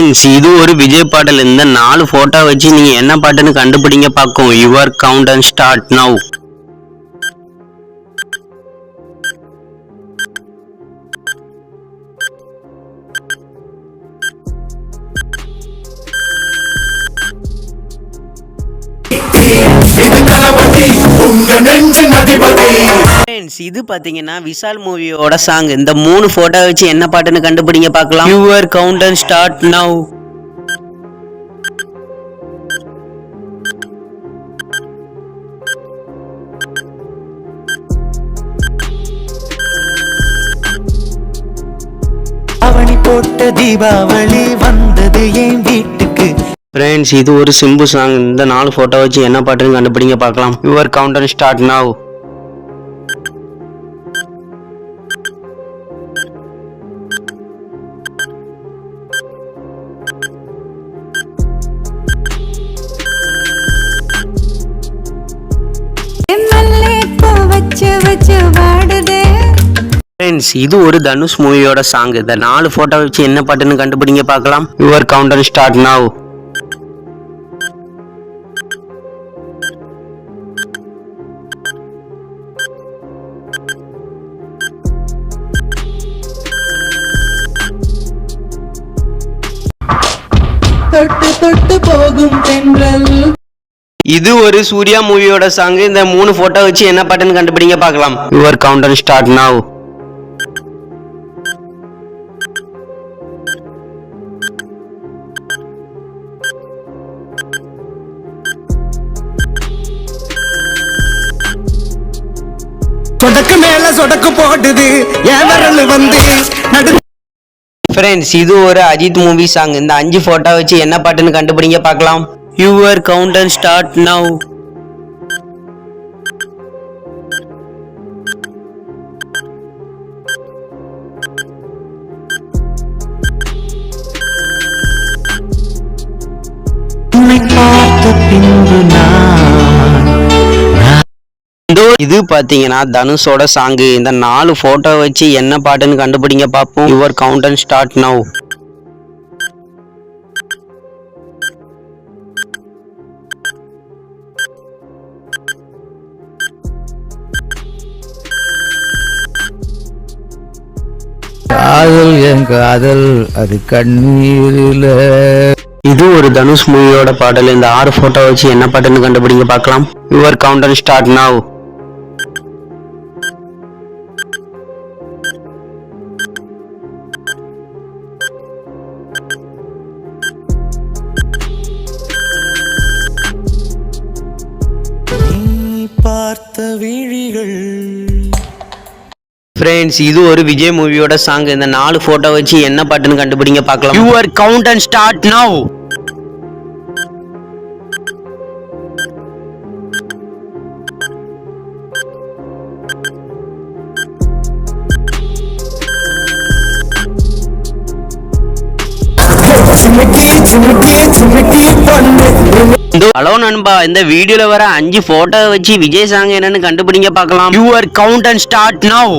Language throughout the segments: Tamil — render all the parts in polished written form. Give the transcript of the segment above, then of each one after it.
ஃப்ரெண்ட்ஸ், இது ஒரு விஜய் பாடல். இந்த 4 போட்டோ வச்சு நீங்க என்ன பாட்டுன்னு கண்டுபிடிங்க பார்க்கும். Your count and start now. இது பாத்தீங்கன்னா விஷால் மூவியோட சாங். இந்த 3 போட்டோ வச்சு என்ன பாட்டுன்னு கண்டுபிடிங்க பார்க்கலாம். Your count and start now. அவனி போட்ட தீபாவளி வந்தது என் வீட்டுக்கு. ஃப்ரெண்ட்ஸ், இது ஒரு சிம்பு சாங். இந்த 4 போட்டோ வச்சு என்ன பாட்டுன்னு கண்டுபிடிங்க பார்க்கலாம். Your count and start now. Friends, இது ஒரு தனுஷ் மூவியோட சாங். இந்த 4 போட்டோ வச்சு என்ன பாட்டுன்னு கண்டுபிடிங்க பார்க்கலாம். Your count and start now. தொட்டு தொட்டு போகும் தென்றல். இது ஒரு சூர்யா மூவியோட சாங். இந்த 3 போட்டோ வச்சு என்ன பாட்டுன்னு கண்டுபிடிங்க பார்க்கலாம். Your count and start now. சொடக்கு மேல சொடக்கு போடுது என் விரல் வந்து நடு. ஃப்ரெண்ட்ஸ், இது ஒரு அஜித் மூவி சாங். இந்த 5 போட்டோ வச்சு என்ன பாட்டுன்னு கண்டுபிடிங்க பார்க்கலாம். Your count and start now. இது பாத்தீங்கன்னா தனுஷோட சாங். இந்த 4 போட்டோ வச்சு என்ன பாட்டுன்னு கண்டுபிடிங்க பார்ப்போம். Your count and start now. காதல் என் காதல் அது கண்ணீரில. இது ஒரு தனுஷ் மூவியோட பாடல். இந்த 6 போட்டோ வச்சு என்ன பாட்டுன்னு கண்டுபிடிங்க பார்க்கலாம். Your count and start now. பார்த்த விழிகள். ஃப்ரெண்ட்ஸ், இது ஒரு விஜய் மூவியோட சாங். இந்த 4 போட்டோ வச்சு என்ன பாட்டுன்னு கண்டுபிடிங்க பார்க்கலாம். Your count and start now. Hello நண்பா, இந்த வீடியோல வர 5 போட்டோ வச்சு விஜய் சாங் என்னன்னு கண்டுபிடிங்க பார்க்கலாம். Your count and start now.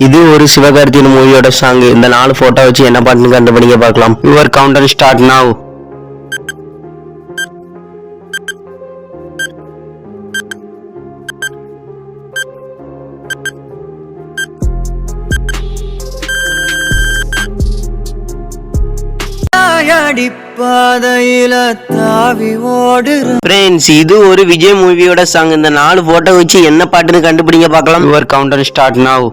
இது ஒரு சிவகார்த்திகேயன் மூவியோட சாங். இந்த 4 போட்டோ வச்சு என்ன பாட்டுன்னு கண்டுபிடிங்க பார்க்கலாம். Your count and start now. பாதையில தாவி ஓடுற. ஃப்ரெண்ட்ஸ், இது ஒரு விஜய் மூவியோட சாங். இந்த 4 போட்டோ வச்சு என்ன பாட்டுன்னு கண்டுபிடிங்க பார்க்கலாம். Your count and start now.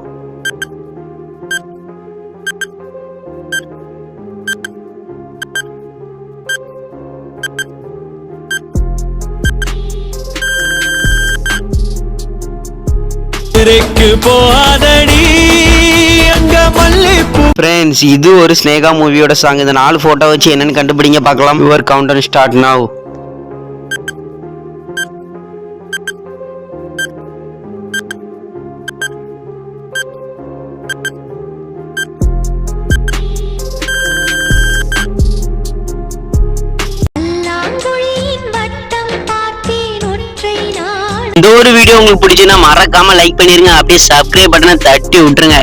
போகாதடி அங்க மல்லிப்பூ. ஃப்ரெண்ட்ஸ், இது ஒரு ஸ்னேகா மூவியோட சாங். இந்த 4 போட்டோ வச்சு என்னன்னு கண்டுபிடிங்க பார்க்கலாம். Your count and start now. இந்த ஒரு வீடியோ உங்களுக்கு பிடிச்சுன்னா மறக்காம லைக் பண்ணிருங்க, அப்படியே சப்ஸ்கிரைப் பட்டனை தட்டி விட்டுருங்க.